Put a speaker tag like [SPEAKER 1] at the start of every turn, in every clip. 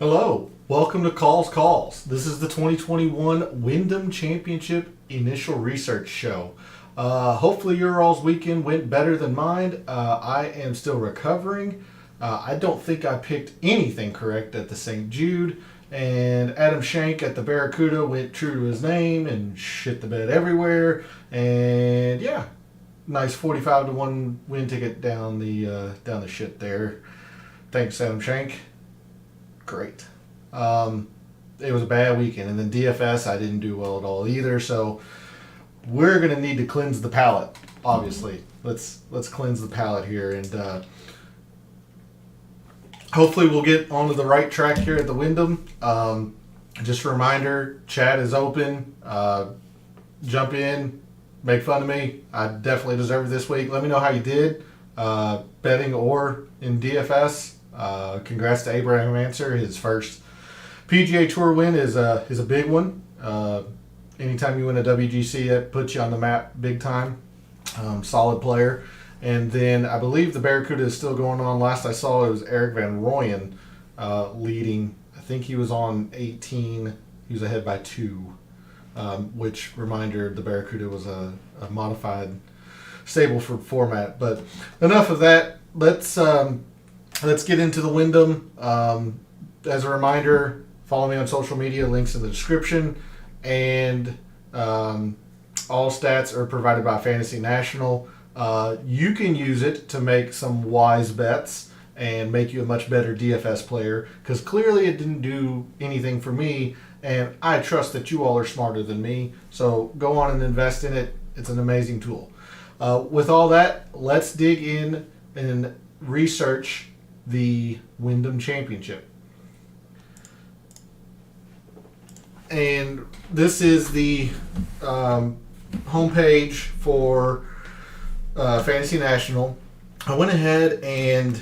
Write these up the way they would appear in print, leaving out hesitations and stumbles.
[SPEAKER 1] Hello, welcome to Calls. This is the 2021 Wyndham Championship Initial Research Show. Hopefully your all's weekend went better than mine. I am still recovering. I don't think I picked anything correct at the St. Jude, and Adam Shank at the Barracuda went true to his name and shit the bed everywhere. And yeah, nice 45-1 win ticket down the shit there. Thanks, Adam Shank. Great. It was a bad weekend, and then DFS I didn't do well at all either. So we're gonna need to cleanse the palate. Obviously, let's cleanse the palate here, and hopefully we'll get onto the right track here at the Wyndham. Just a reminder, chat is open. Jump in, make fun of me. I definitely deserve it this week. Let me know how you did, betting or in DFS. Congrats to Abraham Answer. His first PGA Tour win is a big one. Anytime you win a WGC, that puts you on the map big time. Solid player. And then I believe the Barracuda is still going on. Last I saw, it was Eric Van Rooyen leading. I think he was on 18. He was ahead by 2. Which, reminder, the Barracuda was a modified stable for format. But enough of that. Let's get into the Wyndham. As a reminder, follow me on social media, links in the description. And all stats are provided by Fantasy National. You can use it to make some wise bets and make you a much better DFS player, because clearly it didn't do anything for me, and I trust that you all are smarter than me. So go on and invest in it. It's an amazing tool. With all that, let's dig in and research the Wyndham Championship. And this is the homepage for Fantasy National. I went ahead and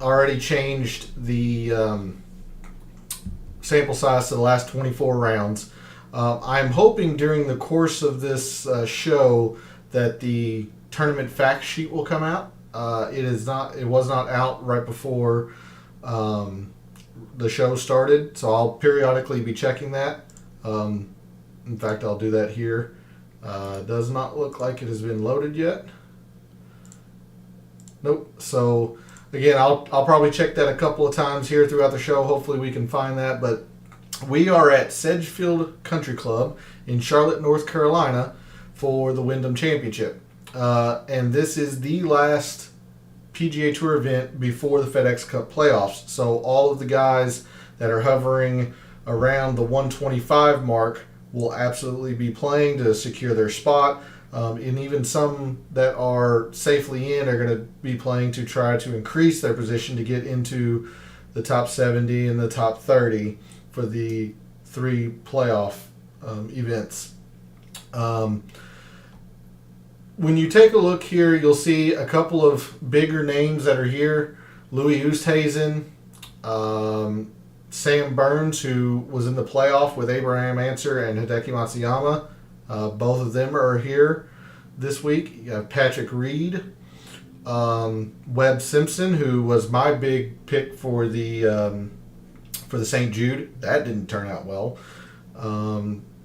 [SPEAKER 1] already changed the sample size to the last 24 rounds. I'm hoping during the course of this show that the tournament fact sheet will come out. It was not out right before the show started, so I'll periodically be checking that. In fact, I'll do that here. Does not look like it has been loaded yet. Nope. So again, I'll probably check that a couple of times here throughout the show. Hopefully we can find that. But we are at Sedgefield Country Club in Charlotte, North Carolina for the Wyndham Championship. And this is the last PGA Tour event before the FedEx Cup playoffs. So all of the guys that are hovering around the 125 mark will absolutely be playing to secure their spot. And even some that are safely in are going to be playing to try to increase their position to get into the top 70 and the top 30 for the 3 playoff events. When you take a look here, you'll see a couple of bigger names that are here. Louis Oosthuizen, Sam Burns, who was in the playoff with Abraham Answer and Hideki Matsuyama. Both of them are here this week. You have Patrick Reed, Webb Simpson, who was my big pick for the St. Jude. That didn't turn out well.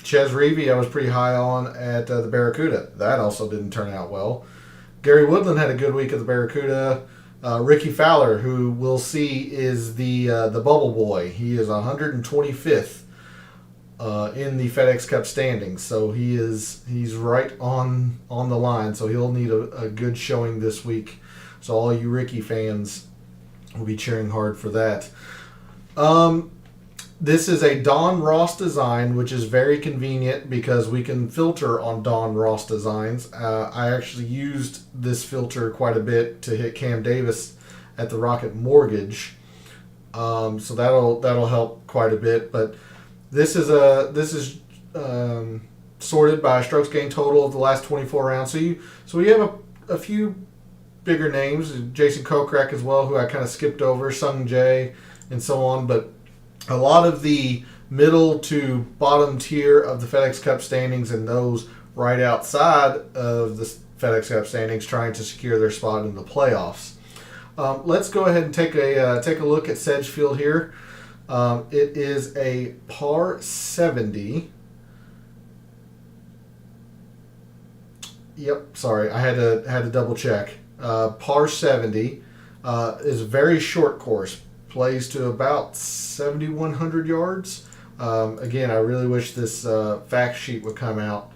[SPEAKER 1] Ches Reavie, I was pretty high on at the Barracuda. That also didn't turn out well. Gary Woodland had a good week at the Barracuda. Ricky Fowler, who we'll see is the bubble boy. He is 125th in the FedEx Cup standings, so he's right on the line. So he'll need a good showing this week. So all you Ricky fans will be cheering hard for that. This is a Don Ross design, which is very convenient because we can filter on Don Ross designs. I actually used this filter quite a bit to hit Cam Davis at the Rocket Mortgage, so that'll help quite a bit. But this is sorted by strokes gained total of the last 24 rounds. So we have a few bigger names, Jason Kokrak as well, who I kind of skipped over, Sung Jae, and so on, but a lot of the middle to bottom tier of the FedEx Cup standings and those right outside of the FedEx Cup standings trying to secure their spot in the playoffs. Let's go ahead and take a look at Sedgefield here. It is a par 70. Yep, sorry, I had to double check. Par 70 is a very short course. Plays to about 7,100 yards. Again, I really wish this fact sheet would come out,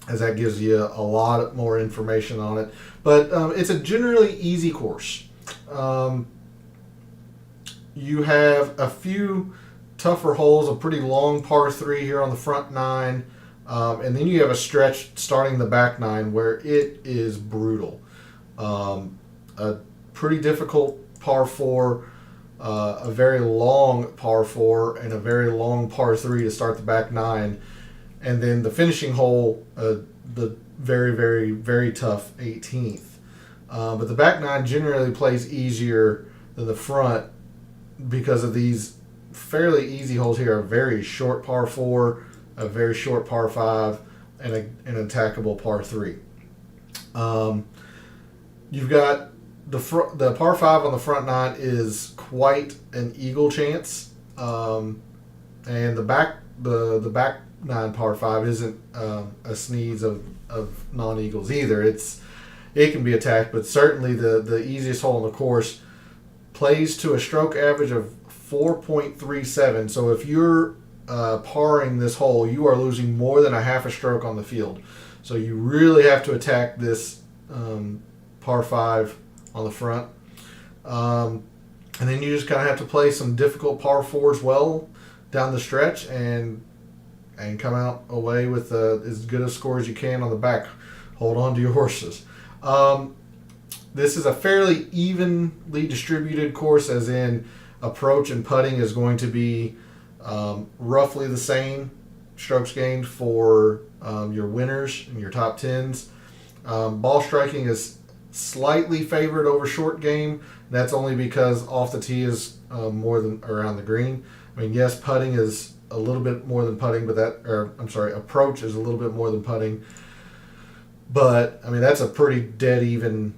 [SPEAKER 1] as that gives you a lot more information on it. But it's a generally easy course. You have a few tougher holes, a pretty long par 3 here on the front 9. And then you have a stretch starting the back 9 where it is brutal. A pretty difficult par 4, a very long par 4, and a very long par 3 to start the back 9. And then the finishing hole, the very, very, very tough 18th. But the back 9 generally plays easier than the front because of these fairly easy holes here. A very short par 4, a very short par 5, and an attackable par 3. You've got the par 5 on the front 9 is quite an eagle chance, and the back 9 par 5 isn't a sneeze of non-eagles either. It can be attacked, but certainly the easiest hole in the course plays to a stroke average of 4.37. So if you're parring this hole, you are losing more than a half a stroke on the field. So you really have to attack this par 5 on the front. And then you just kind of have to play some difficult par 4s well down the stretch and come out away with as good a score as you can on the back. Hold on to your horses. This is a fairly evenly distributed course, as in approach and putting is going to be roughly the same strokes gained for your winners and your top 10s. Ball striking is slightly favored over short game. That's only because off the tee is more than around the green. I mean, yes, putting is a little bit more than putting, but approach is a little bit more than putting. But I mean, that's a pretty dead even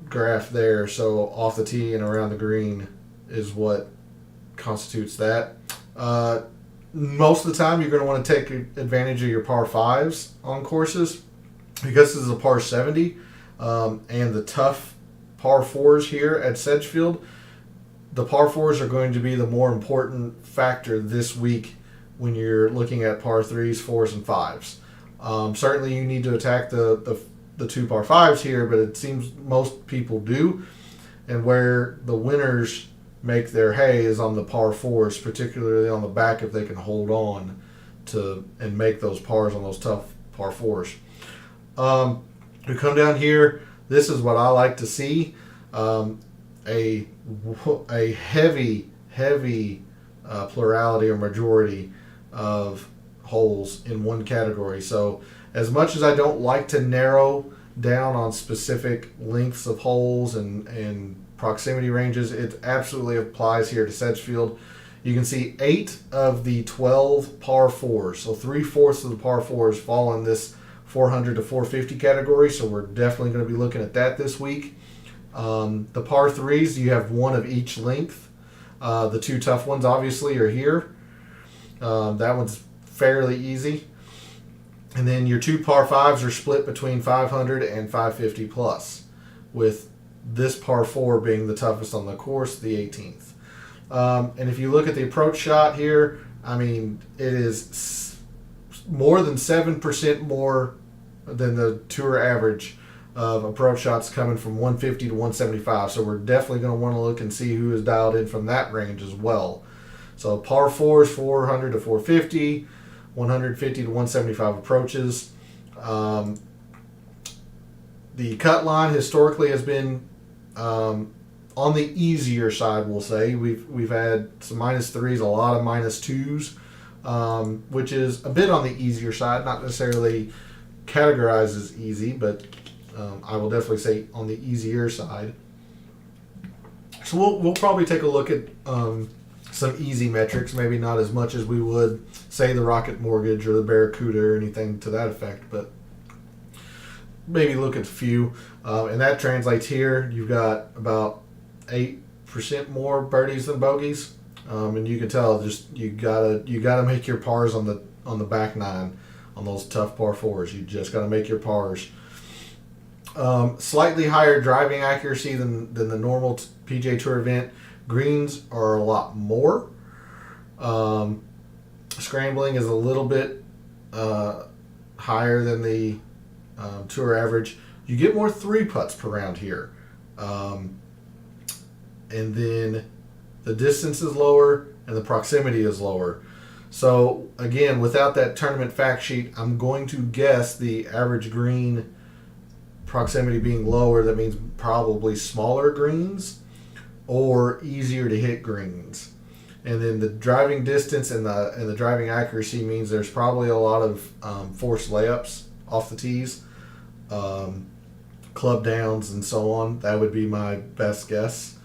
[SPEAKER 1] graph there. So off the tee and around the green is what constitutes that. Most of the time, you're going to want to take advantage of your par 5s on courses because this is a par 70, and the tough par 4s here at Sedgefield. The par 4s are going to be the more important factor this week when you're looking at par 3s, 4s, and 5s. Certainly, you need to attack the 2 par 5s here, but it seems most people do. And where the winners make their hay is on the par 4s, particularly on the back if they can hold on to and make those pars on those tough par 4s. We come down here. This is what I like to see. A heavy plurality or majority of holes in one category. So as much as I don't like to narrow down on specific lengths of holes and proximity ranges, it absolutely applies here to Sedgefield. You can see 8 of the 12 par 4s, so 3/4 of the par 4s fall in this 400 to 450 category, so we're definitely going to be looking at that this week. The par 3s, you have 1 of each length. The 2 tough ones obviously are here. That one's fairly easy. And then your 2 par 5s are split between 500 and 550 plus, with this par 4 being the toughest on the course, the 18th. And if you look at the approach shot here, I mean, it is more than 7% more than the tour average of approach shots coming from 150 to 175. So we're definitely going to want to look and see who is dialed in from that range as well. So par 4s, 400 to 450, 150 to 175 approaches. The cut line historically has been on the easier side, we'll say. We've had some -3s, a lot of -2s, which is a bit on the easier side, not necessarily categorized as easy, but I will definitely say on the easier side. So we'll probably take a look at some easy metrics, maybe not as much as we would say the Rocket Mortgage or the Barracuda or anything to that effect, but maybe look at a few. And that translates here. You've got about 8 50% more birdies than bogeys, and you can tell just you gotta make your pars on the back nine on those tough par fours. You just gotta make your pars. Slightly higher driving accuracy than the normal PGA Tour event. Greens are a lot more. Scrambling is a little bit higher than the tour average. You get more 3-putts per round here. And then the distance is lower and the proximity is lower. So again, without that tournament fact sheet, I'm going to guess the average green proximity being lower. That means probably smaller greens or easier to hit greens. And then the driving distance and the driving accuracy means there's probably a lot of forced layups off the tees, club downs, and so on. That would be my best guess.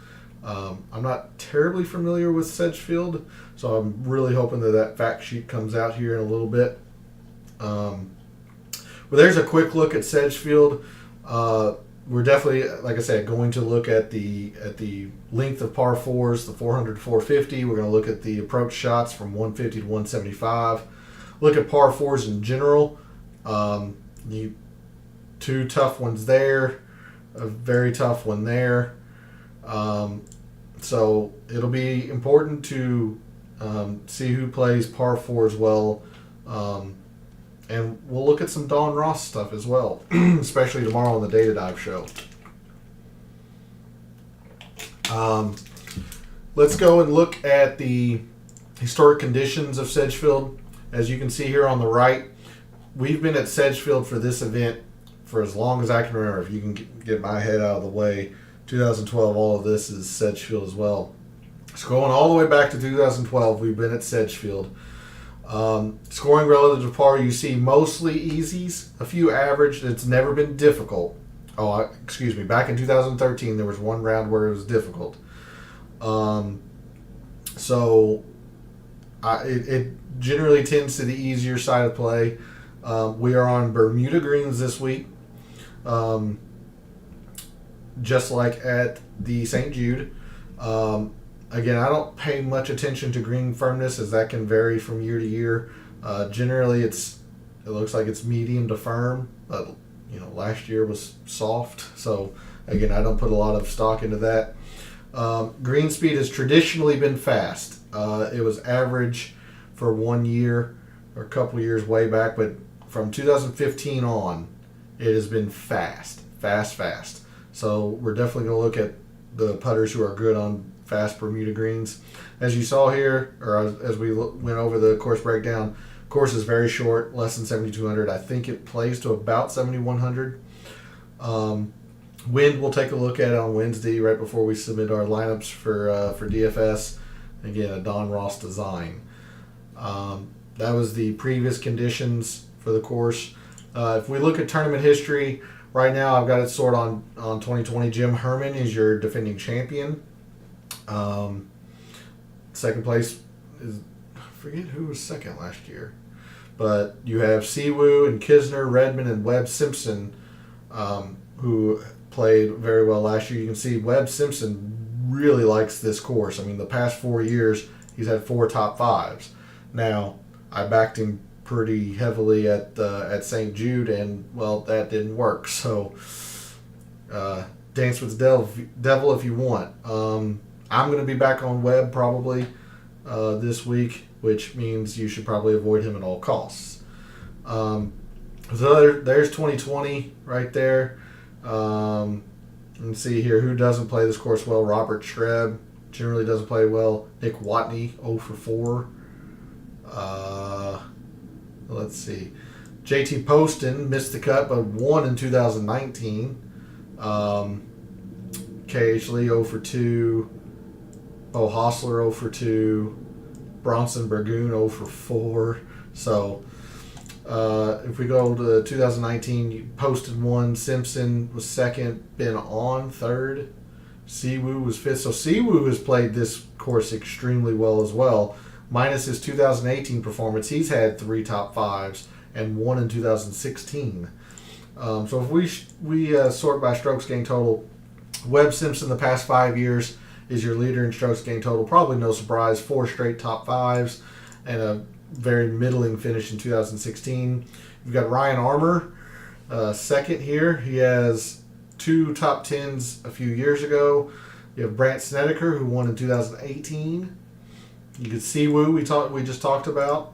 [SPEAKER 1] I'm not terribly familiar with Sedgefield, so I'm really hoping that fact sheet comes out here in a little bit. Well, there's a quick look at Sedgefield. We're definitely, like I said, going to look at the length of par fours, the 400 to 450. We're going to look at the approach shots from 150 to 175. Look at par fours in general. Two tough ones there, a very tough one there. So it'll be important to see who plays par fours well. And we'll look at some Don Ross stuff as well, especially tomorrow on the Data Dive show. Let's go and look at the historic conditions of Sedgefield. As you can see here on the right, we've been at Sedgefield for this event for as long as I can remember. If you can get my head out of the way, 2012, all of this is Sedgefield as well. So going all the way back to 2012, we've been at Sedgefield. Scoring relative to par, you see mostly easies, a few average. It's never been difficult. Excuse me. Back in 2013, there was one round where it was difficult. It generally tends to the easier side of play. We are on Bermuda Greens this week, just like at the St. Jude. Again, I don't pay much attention to green firmness as that can vary from year to year. Generally, it looks like it's medium to firm, but last year was soft. So again, I don't put a lot of stock into that. Green speed has traditionally been fast. It was average for 1 year or a couple years way back, but from 2015 on, it has been fast. So we're definitely going to look at the putters who are good on fast Bermuda Greens. As you saw here, or as we went over the course breakdown, course is very short, less than 7,200. I think it plays to about 7,100. Wind, we'll take a look at it on Wednesday right before we submit our lineups for DFS. Again, a Don Ross design. That was the previous conditions for the course. If we look at tournament history, right now I've got it sorted on 2020. Jim Herman is your defending champion. Second place is, I forget who was second last year, but you have Siwoo and Kisner, Redmond, and Webb Simpson, who played very well last year. You can see Webb Simpson really likes this course. I mean, the past 4 years he's had 4 top 5s. Now, I backed him pretty heavily at St. Jude, and well, that didn't work. So, dance with the devil if you want. I'm going to be back on Webb probably this week, which means you should probably avoid him at all costs. So there's 2020 right there. Let's see here who doesn't play this course well. Robert Schreb generally doesn't play well. Nick Watney, 0 for 4. Let's see. JT Poston missed the cut but won in 2019. KH Lee, 0 for 2. Bo Hostler, 0 for 2. Bronson Burgoon, 0 for 4. So, if we go to 2019, Poston won. Simpson was second. Ben On, third. Siwoo was fifth. So, Siwoo has played this course extremely well as well. Minus his 2018 performance, he's had 3 top 5s and 1 in 2016. So, if we sort by strokes gained total, Webb Simpson the past 5 years is your leader in strokes gained total. Probably no surprise, 4 straight top 5s and a very middling finish in 2016. You've got Ryan Armour, second here. He has 2 top 10s a few years ago. You have Brandt Snedeker, who won in 2018. You could see we just talked about.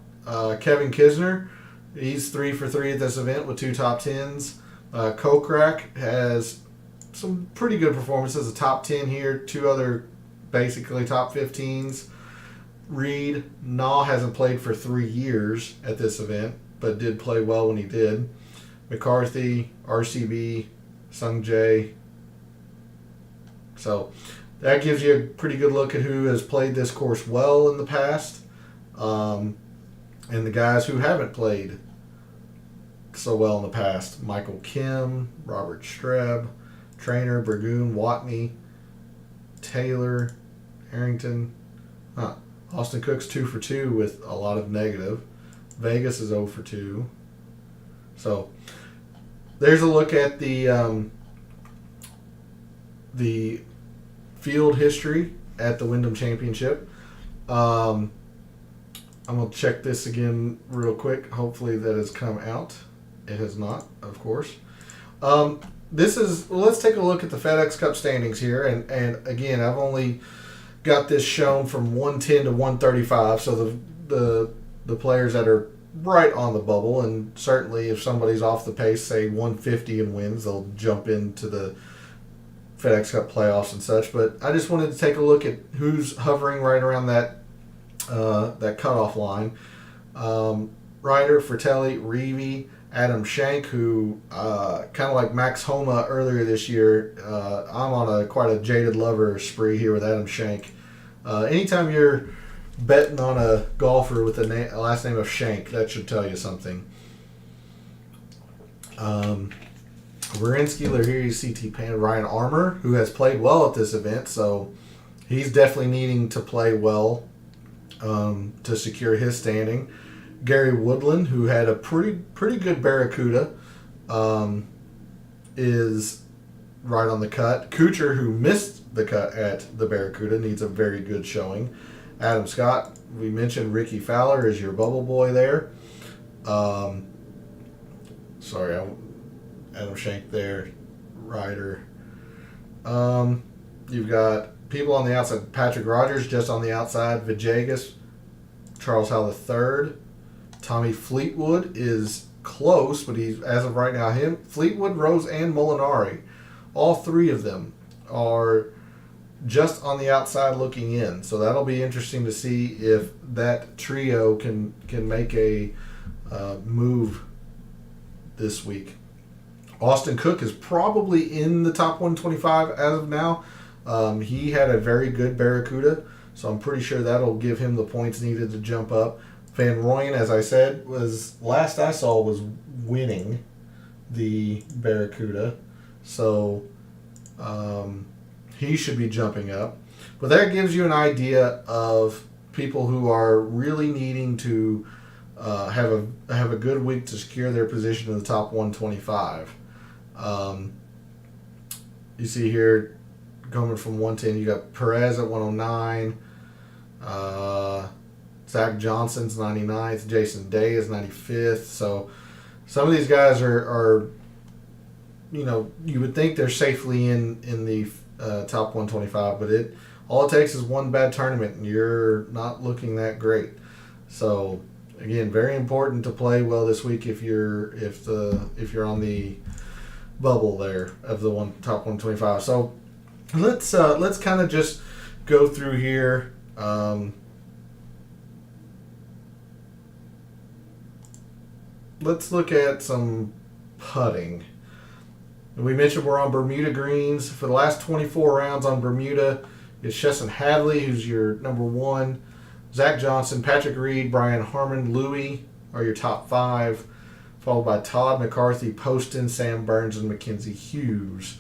[SPEAKER 1] Kevin Kisner, he's 3 for 3 at this event with 2 top 10s. Kokrak has some pretty good performances, a top 10 here, 2 other basically top 15s. Reed, hasn't played for 3 years at this event, but did play well when he did. McCarthy, RCB, Sung Jae. So that gives you a pretty good look at who has played this course well in the past, and the guys who haven't played so well in the past. Michael Kim, Robert Streb, Trainer, Burgoon, Watney, Taylor, Harrington. Austin Cook's 2 for 2 with a lot of negative. Vegas is 0 for 2. So there's a look at the field history at the Wyndham Championship. I'm going to check this again real quick. Hopefully that has come out. It has not, of course. Let's take a look at the FedEx Cup standings here. And again, I've only got this shown from 110 to 135. So the players that are right on the bubble, and certainly if somebody's off the pace, say 150 and wins, they'll jump into the FedEx Cup playoffs and such. But I just wanted to take a look at who's hovering right around that cutoff line. Ryder, Fratelli, Reeve, Adam Shank, who kind of like Max Homa earlier this year. I'm on quite a jaded lover spree here with Adam Shank. Anytime you're betting on a golfer with a last name of Shank, that should tell you something. Wierenski, Lahiri, CT Pan, Ryan Armour, who has played well at this event, so he's definitely needing to play well to secure his standing. Gary Woodland, who had a pretty good Barracuda, is right on the cut. Kuchar, who missed the cut at the Barracuda, needs a very good showing. Adam Scott, we mentioned Ricky Fowler is your bubble boy there. Adam Shank there, Ryder. You've got people on the outside. Patrick Rogers just on the outside. Villegas, Charles Howell III. Tommy Fleetwood is close, but he's, as of right now, Fleetwood, Rose, and Molinari, all 3 of them are just on the outside looking in. So that'll be interesting to see if that trio can make a move this week. Austin Cook is probably in the top 125 as of now. He had a very good Barracuda, so I'm pretty sure that'll give him the points needed to jump up. Van Rooyen, as I said, last I saw was winning the Barracuda, so he should be jumping up. But that gives you an idea of people who are really needing to have a good week to secure their position in the top 125. You see here, coming from 110, you got Perez at 109. Zach Johnson's 99th. Jason Day is 95th. So some of these guys are you would think they're safely in the top 125, but all it takes is one bad tournament and you're not looking that great. So again, very important to play well this week if you're on the bubble there of the top 125. So let's kind of just go through here. Let's look at some putting. We mentioned we're on Bermuda Greens. For the last 24 rounds on Bermuda, it's Chesson Hadley, who's your number 1. Zach Johnson, Patrick Reed, Brian Harmon, Louis are your top 5, followed by Todd McCarthy, Poston, Sam Burns, and Mackenzie Hughes.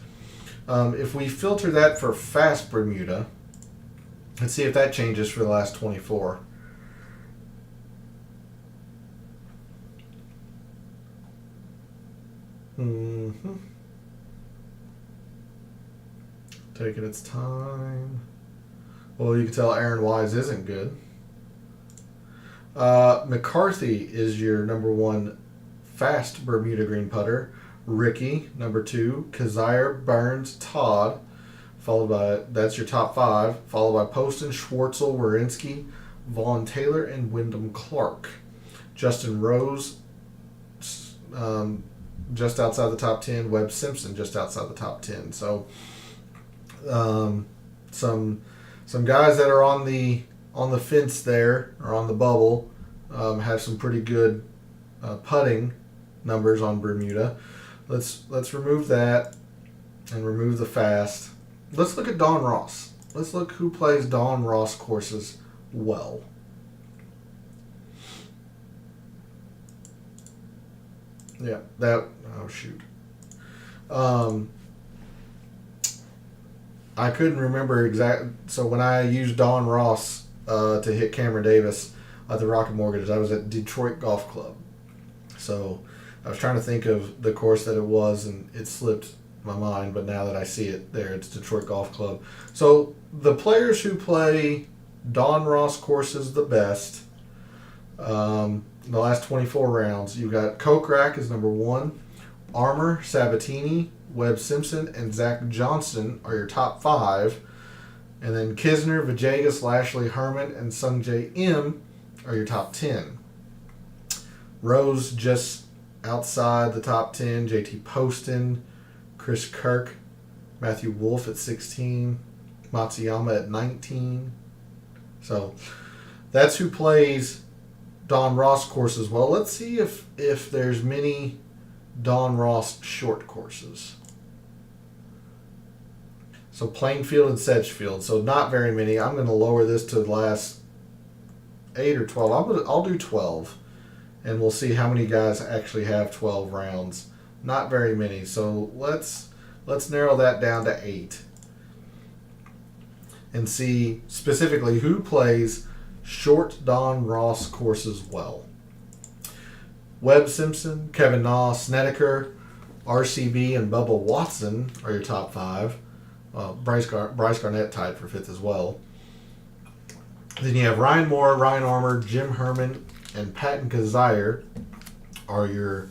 [SPEAKER 1] If we filter that for fast Bermuda, let's see if that changes for the last 24. Taking its time. Well, you can tell Aaron Wise isn't good. McCarthy is your number 1 fast Bermuda Green putter. Ricky, number 2. Kazire, Burns, Todd, followed by, that's your top 5, followed by Poston, Schwartzel, Wierenski, Vaughn Taylor, and Wyndham Clark. Justin Rose, just outside the top 10. Webb Simpson, just outside the top 10. So, some guys that are on the fence there, or on the bubble, have some pretty good putting numbers on Bermuda. Let's remove that and remove the fast. Let's look at Don Ross. Let's look who plays Don Ross courses well. Yeah, that. Oh shoot. I couldn't remember exact. So when I used Don Ross to hit Cameron Davis at the Rocket Mortgage, I was at Detroit Golf Club. So I was trying to think of the course that it was, and it slipped my mind. But now that I see it there, it's Detroit Golf Club. So the players who play Don Ross courses the best, the last 24 rounds, you've got Kokrak is number 1. Armour, Sabatini, Webb Simpson, and Zach Johnson are your top 5. And then Kisner, Villegas, Lashley, Herman, and Sungjae Im are your top 10. Rose just outside the top 10. JT Poston, Chris Kirk, Matthew Wolf at 16, Matsuyama at 19. So that's who plays Don Ross courses well. Let's see if there's many Don Ross short courses. So Plainfield and Sedgefield. So not very many. I'm going to lower this to the last 8 or 12. I'll do 12, and we'll see how many guys actually have 12 rounds. Not very many. So let's narrow that down to 8 and see specifically who plays short Don Ross courses well. Webb Simpson, Kevin Na, Snedeker, RCB, and Bubba Watson are your top 5. Bryce Garnett tied for 5th as well. Then you have Ryan Moore, Ryan Armour, Jim Herman, and Patton Kazire are your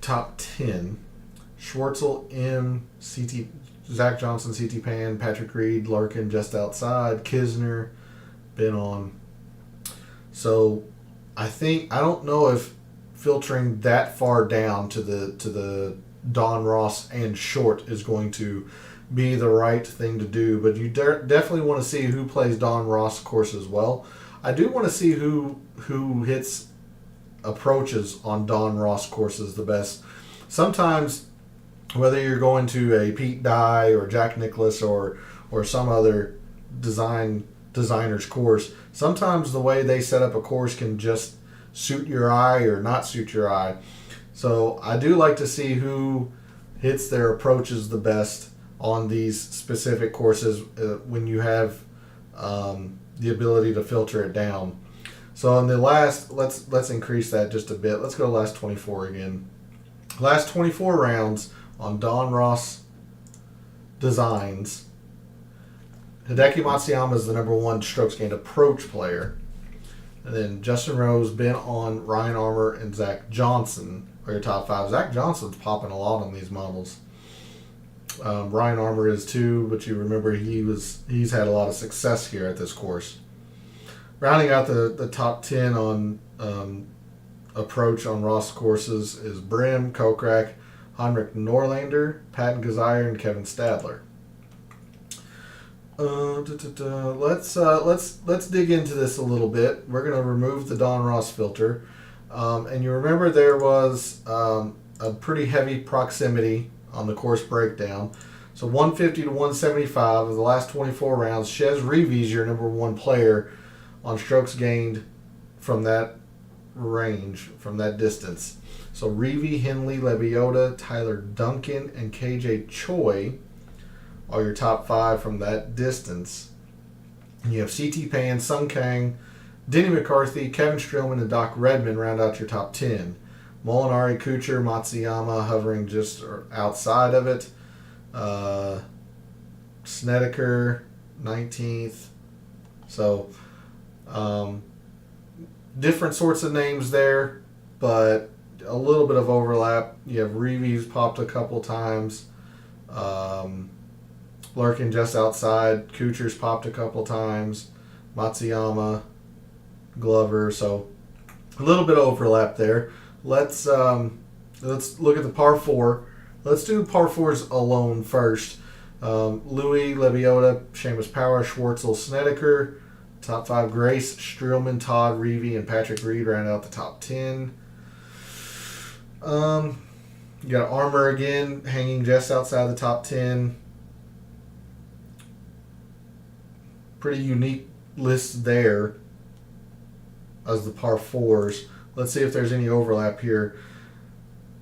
[SPEAKER 1] top 10. Schwartzel, M, CT, Zach Johnson, CT Pan, Patrick Reed, Larkin just outside, Kisner, been on. So I don't know if filtering that far down to the Don Ross and short is going to be the right thing to do, but you definitely want to see who plays Don Ross courses well. I do want to see who hits approaches on Don Ross courses the best. Sometimes, whether you're going to a Pete Dye or Jack Nicklaus or some other designer's course, sometimes the way they set up a course can just suit your eye or not suit your eye. So I do like to see who hits their approaches the best on these specific courses when you have the ability to filter it down. So on the last, let's increase that just a bit. Let's go to last 24 again. Last 24 rounds on Don Ross designs. Hideki Matsuyama is the number 1 strokes gained approach player. And then Justin Rose, Ben On, Ryan Armour, and Zach Johnson are your top 5. Zach Johnson's popping a lot on these models. Ryan Armour is too, but you remember he's had a lot of success here at this course. Rounding out the top 10 on approach on Ross courses is Brim, Kokrak, Heinrich Norlander, Patton Kazire, and Kevin Stadler. Let's dig into this a little bit. We're going to remove the Don Ross filter, and you remember there was a pretty heavy proximity on the course breakdown. So 150 to 175 of the last 24 rounds. Chez Reavie is your number 1 player on strokes gained from that range, from that distance. So Reavie, Henley, Lebiota, Tyler Duncan, and KJ Choi are your top 5 from that distance. And you have CT Pan, Sung Kang, Denny McCarthy, Kevin Streelman, and Doc Redman round out your top 10. Molinari, Kuchar, Matsuyama hovering just outside of it. Snedeker, 19th. So, different sorts of names there, but a little bit of overlap. You have Reeves popped a couple times. Lurking just outside. Kuchar's popped a couple times. Matsuyama, Glover. So a little bit of overlap there. Let's look at the par four. Let's do par fours alone first. Louis, Lebiota, Seamus Power, Schwartzel, Snedeker. Top 5, Grace, Streelman, Todd, Reeve, and Patrick Reed round out the top 10. You got Armour again, hanging just outside the top 10. Pretty unique list there as the par fours. Let's see if there's any overlap here.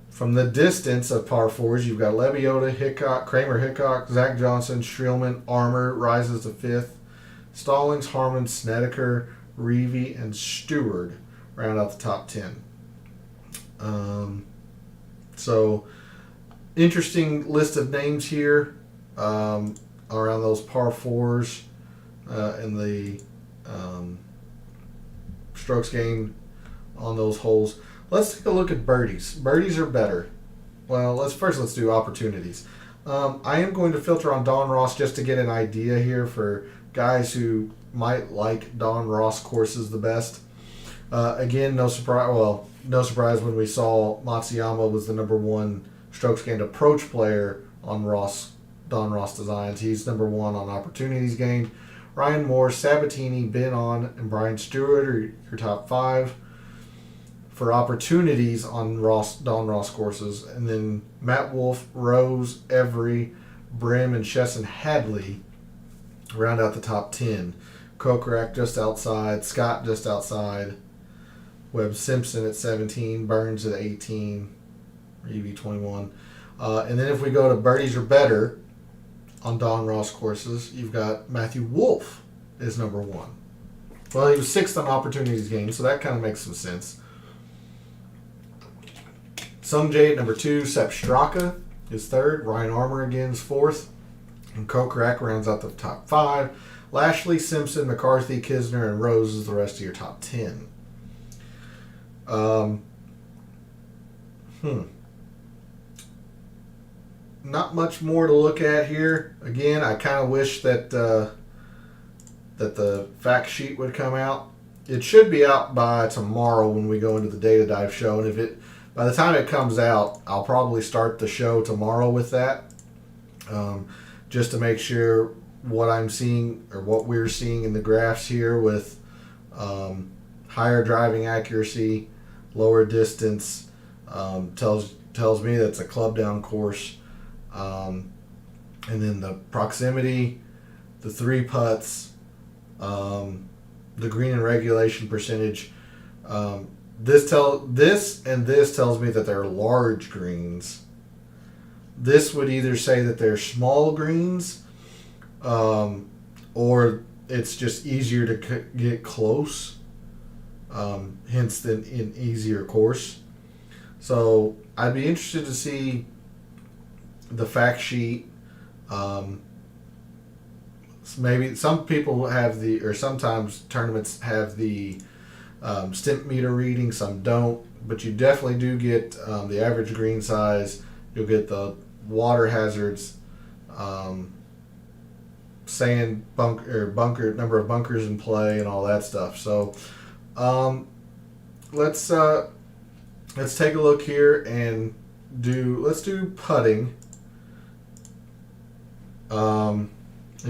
[SPEAKER 1] From the distance of par fours, you've got Lebiota, Hickok, Kramer, Hickok, Zach Johnson, Streelman, Armour rises to 5th. Stallings, Harmon, Snedeker, Reeve, and Stewart round out the top 10. So, interesting list of names here around those par fours and the strokes gained on those holes. Let's take a look at birdies. Birdies are better. Well, let's do opportunities. I am going to filter on Don Ross just to get an idea here for guys who might like Don Ross courses the best. Again, no surprise when we saw Matsuyama was the number 1 strokes gained approach player on Don Ross Designs. He's number 1 on opportunities gained. Ryan Moore, Sabatini, Ben On, and Brian Stewart are your top 5 for opportunities on Don Ross courses. And then Matt Wolf, Rose, Every, Brim, and Chesson Hadley round out the top 10. Kokrak just outside, Scott just outside, Webb Simpson at 17, Burns at 18, Reeve 21. And then if we go to birdies or better on Don Ross courses, you've got Matthew Wolff is number 1. Well, he was 6th on opportunities gained, so that kind of makes some sense. Sungjae at number 2, Sepp Straka is 3rd, Ryan Armour again is 4th, and Kokrak rounds out the top 5. Lashley, Simpson, McCarthy, Kisner, and Rose is the rest of your top 10. Not much more to look at here. Again, I kind of wish that the fact sheet would come out. It should be out by tomorrow when we go into the Data Dive show, and by the time it comes out, I'll probably start the show tomorrow with that, just to make sure what I'm seeing or what we're seeing in the graphs here with higher driving accuracy, lower distance, tells me that's a club down course, and then the proximity, the 3 putts, the green and regulation percentage. This tells me that they're large greens. This would either say that they're small greens, or it's just easier to get close, hence an easier course. So I'd be interested to see the fact sheet. Maybe some people have sometimes tournaments have the stimp meter reading, some don't, but you definitely do get the average green size. You'll get the water hazards, sand bunker number of bunkers in play, and all that stuff. So let's take a look here and let's do putting. And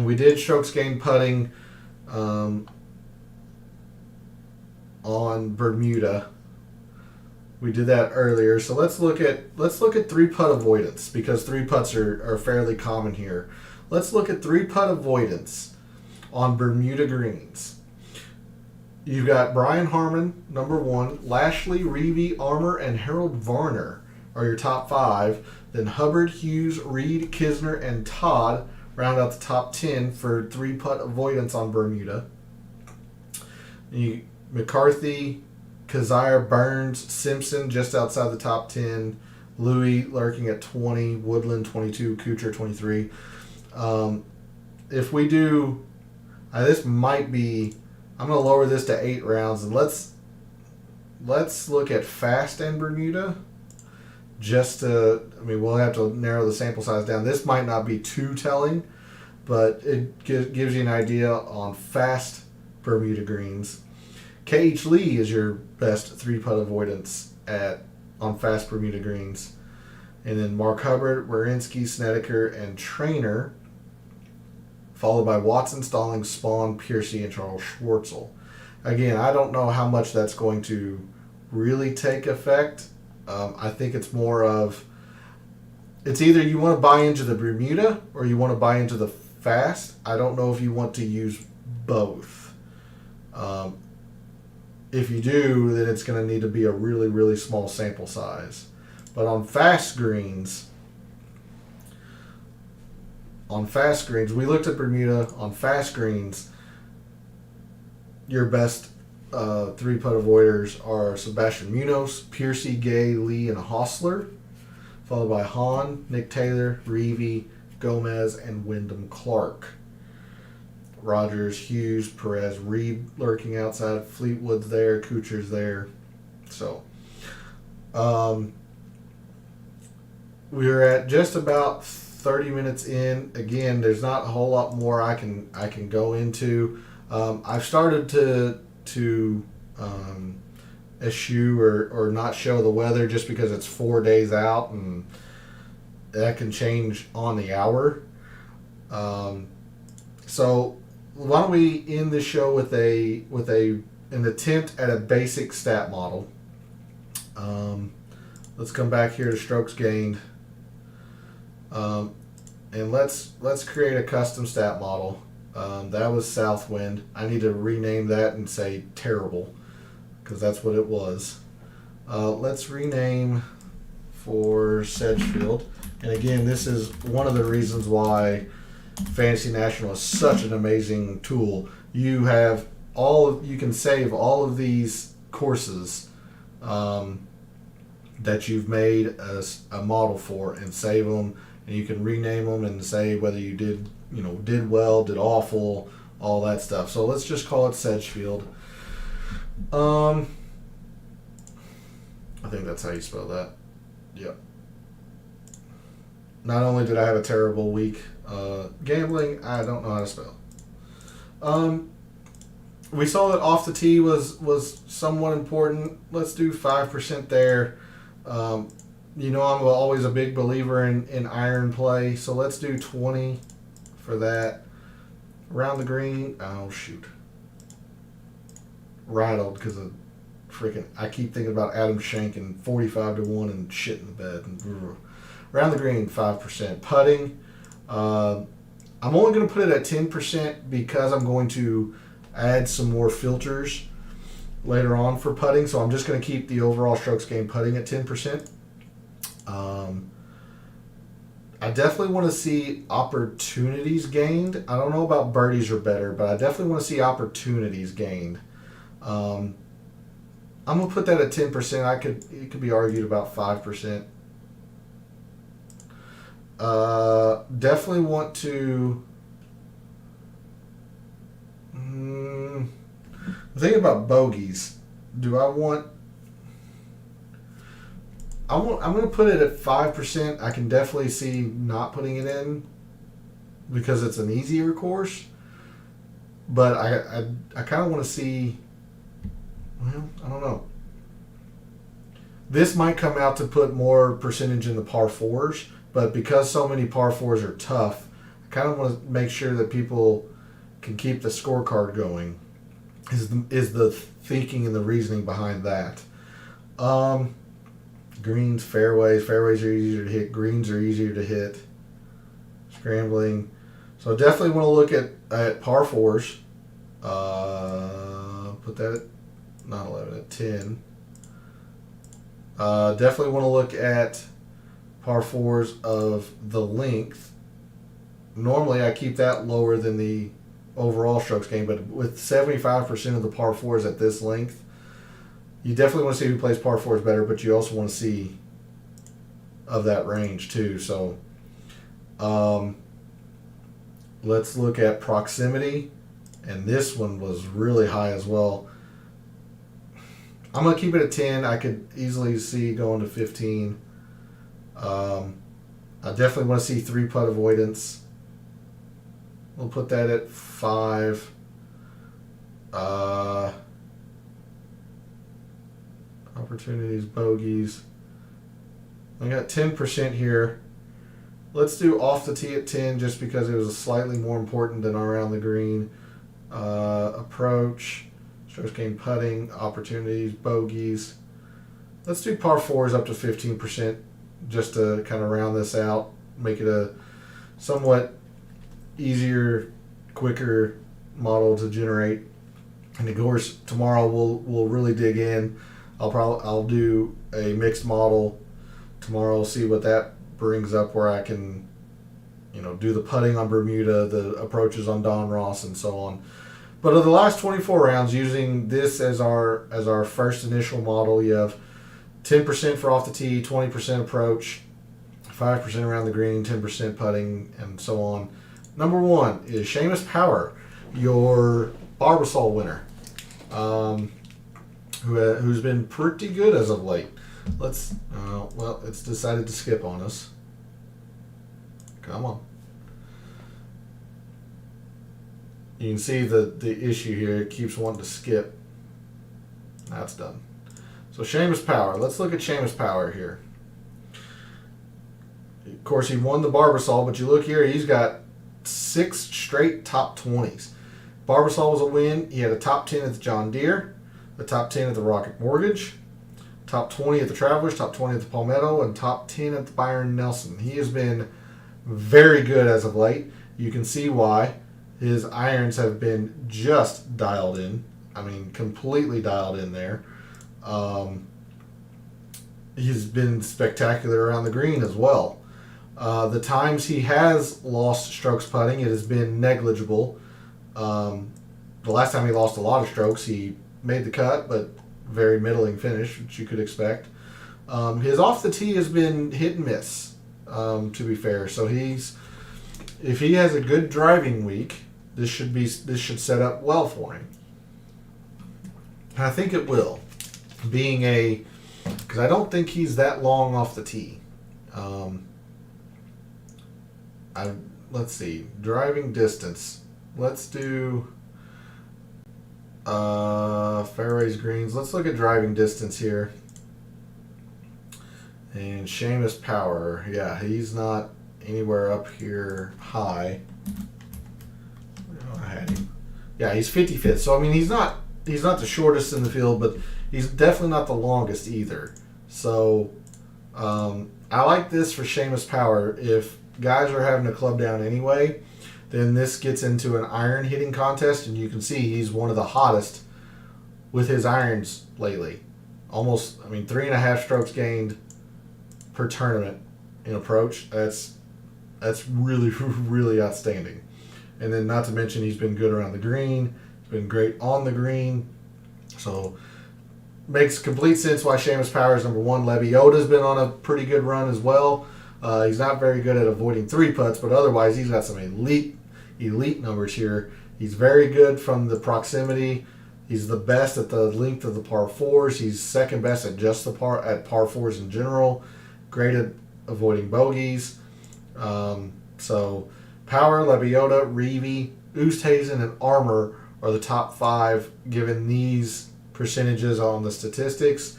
[SPEAKER 1] we did strokes gained putting on Bermuda. We did that earlier. So let's look at 3-putt avoidance, because 3 putts are fairly common here. Let's look at 3-putt avoidance on Bermuda Greens. You've got Brian Harmon, number 1, Lashley, Reeve, Armour, and Harold Varner are your top 5. Then Hubbard, Hughes, Reed, Kisner, and Todd round out the top 10 for 3-putt avoidance on Bermuda. McCarthy, Kazire, Burns, Simpson just outside the top 10. Louis lurking at 20. Woodland 22. Kuchar 23. This might be. I'm going to lower this to 8 rounds, and let's look at fast and Bermuda. Just to, I mean, we'll have to narrow the sample size down. This might not be too telling, but it gives you an idea on fast Bermuda Greens. K.H. Lee is your best 3-putt avoidance on fast Bermuda Greens. And then Mark Hubbard, Werenski, Snedeker, and Trainer, followed by Watson, Stallings, Spawn, Piercy, and Charles Schwartzel. Again, I don't know how much that's going to really take effect. I think it's more of, it's either you want to buy into the Bermuda or you want to buy into the fast. I don't know if you want to use both. If you do, then it's going to need to be a really, really small sample size. But on fast greens, we looked at Bermuda. On fast greens, your best 3-putt avoiders are Sebastian Munoz, Piercy, Gay, Lee, and Hostler, followed by Hahn, Nick Taylor, Reevy, Gomez, and Wyndham Clark. Rogers, Hughes, Perez, Reed lurking outside. Fleetwood's there. Kuchar's there. So, we're at just about 30 minutes in. Again, there's not a whole lot more I can go into. I've started to eschew or not show the weather just because it's 4 days out and that can change on the hour. So why don't we end the show with an attempt at a basic stat model. Let's come back here to strokes gained, and let's create a custom stat model. That was Southwind. I need to rename that and say terrible, because that's what it was. Let's rename for Sedgefield. And again, this is one of the reasons why Fantasy National is such an amazing tool. You can save all of these courses that you've made a model for, and save them, and you can rename them and say whether you did well, did awful, all that stuff. So let's just call it Sedgefield. I think that's how you spell that. Yep. Not only did I have a terrible week gambling, I don't know how to spell. We saw that off the tee was somewhat important. Let's do 5% there. I'm always a big believer in iron play, so let's do 20 for that. Around the green, oh shoot. Rattled because of I keep thinking about Adam Schenk and 45-1 and shit in the bed. Around the green, 5%. Putting, I'm only going to put it at 10% because I'm going to add some more filters later on for putting. So I'm just going to keep the overall strokes gained putting at 10%. I definitely want to see opportunities gained. I don't know about birdies are better, but I definitely want to see opportunities gained. I'm going to put that at 10%. It could be argued about 5%. Definitely want to. Think about bogeys. I'm going to put it at 5%. I can definitely see not putting it in because it's an easier course. But I kind of want to see. Well, I don't know. This might come out to put more percentage in the par fours, but because so many par fours are tough, I kind of want to make sure that people can keep the scorecard going. Is the thinking and the reasoning behind that? Greens, fairways are easier to hit. Greens are easier to hit. Scrambling. So definitely want to look at par fours. Put that at not 11, at 10. Definitely want to look at par fours of the length. Normally I keep that lower than the overall strokes gained, but with 75% of the par fours at this length, you definitely want to see who plays par fours better, but you also want to see of that range too. So let's look at proximity and this one was really high as well. I'm going to keep it at 10. I could easily see going to 15. I definitely want to see 3 putt avoidance. We'll put that at 5. Opportunities, bogeys. I got 10% here. Let's do off the tee at 10 just because it was slightly more important than around the green. Approach, strokes gained putting, opportunities, bogeys. Let's do par 4s up to 15% just to kind of round this out, make it a somewhat easier, quicker model to generate. And of course, tomorrow we'll really dig in. I'll do a mixed model tomorrow. See what that brings up, where I can, do the putting on Bermuda, the approaches on Don Ross, and so on. But of the last 24 rounds, using this as our first initial model, you have 10% for off the tee, 20% approach, 5% around the green, 10% putting, and so on. Number 1 is Seamus Power, your Barbasol winner, who's been pretty good as of late. It's decided to skip on us. Come on. You can see the issue here. It keeps wanting to skip. That's done. So Seamus Power. Let's look at Seamus Power here. Of course, he won the Barbasol, but you look here, he's got 6 straight top 20s. Barbasol was a win. He had a top 10 at the John Deere, a top 10 at the Rocket Mortgage, top 20 at the Travelers, top 20 at the Palmetto, and top 10 at the Byron Nelson. He has been very good as of late. You can see why. His irons have been just dialed in. I mean, completely dialed in there. He's been spectacular around the green as well. The times he has lost strokes putting, it has been negligible. The last time he lost a lot of strokes, he made the cut, but very middling finish, which you could expect. His off the tee has been hit and miss, to be fair. So if he has a good driving week, this should set up well for him. And I think it will, because I don't think he's that long off the tee. Let's see, driving distance. Let's do fairways, greens. Let's look at driving distance here. And Seamus Power, yeah, he's not anywhere up here high. I had him. Yeah, he's 55th. So I mean, he's not the shortest in the field, but he's definitely not the longest either. So I like this for Seamus Power. If guys are having to club down anyway, then this gets into an iron hitting contest, and you can see he's one of the hottest with his irons lately. Almost, 3.5 strokes gained per tournament in approach. That's really, really outstanding. And then not to mention he's been good around the green. He's been great on the green. So makes complete sense why Seamus Power is number 1. Lebioda's been on a pretty good run as well. He's not very good at avoiding 3 putts, but otherwise he's got some elite numbers here. He's very good from the proximity. He's the best at the length of the par 4s. He's second best at just par 4s in general. Great at avoiding bogeys. So Power, Lebiota, Reeve, Oosthuizen, and Armour are the top 5 given these percentages on the statistics.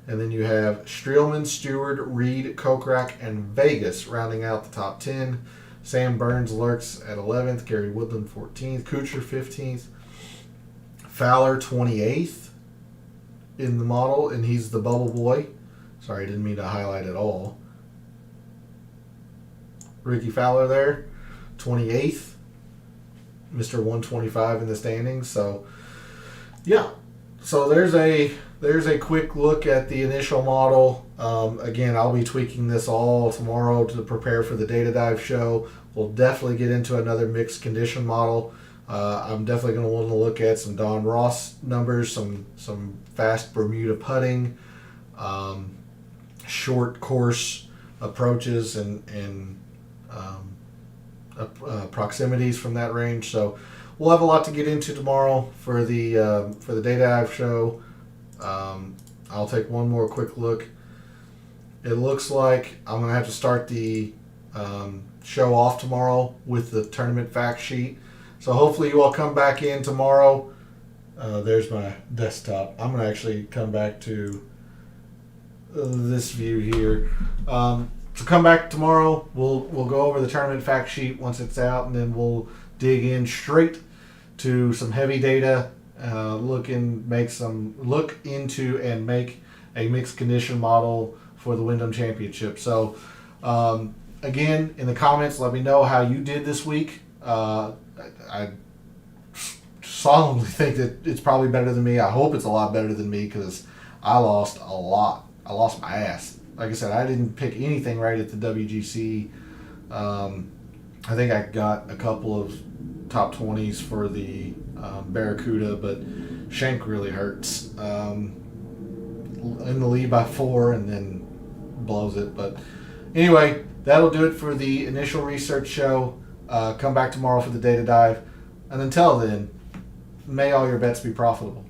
[SPEAKER 1] And then you have Streelman, Stewart, Reed, Kokrak, and Vegas rounding out the top 10. Sam Burns lurks at 11th, Gary Woodland 14th, Kuchar 15th, Fowler 28th in the model, and he's the bubble boy. Sorry, I didn't mean to highlight it all. Ricky Fowler there, 28th, Mr. 125 in the standings. So, yeah. So there's a quick look at the initial model. Again, I'll be tweaking this all tomorrow to prepare for the Data Dive show. We'll definitely get into another mixed condition model. I'm definitely going to want to look at some Don Ross numbers, some fast Bermuda putting, short course approaches, and proximities from that range. So we'll have a lot to get into tomorrow for the Day Dive show. I'll take one more quick look. It looks like I'm going to have to start the show off tomorrow with the tournament fact sheet. So hopefully you all come back in tomorrow. There's my desktop. I'm going to actually come back to this view here. So come back tomorrow. We'll go over the tournament fact sheet once it's out, and then we'll dig in straight to some heavy data. Look into and make a mixed condition model for the Wyndham Championship. So again, in the comments, let me know how you did this week. I solemnly think that it's probably better than me. I hope it's a lot better than me because I lost a lot. I lost my ass. Like I said, I didn't pick anything right at the WGC. I think I got a couple of top 20s for the Barracuda, but Shank really hurts. In the lead by 4 and then blows it. But anyway, that'll do it for the initial research show. Come back tomorrow for the Data Dive. And until then, may all your bets be profitable.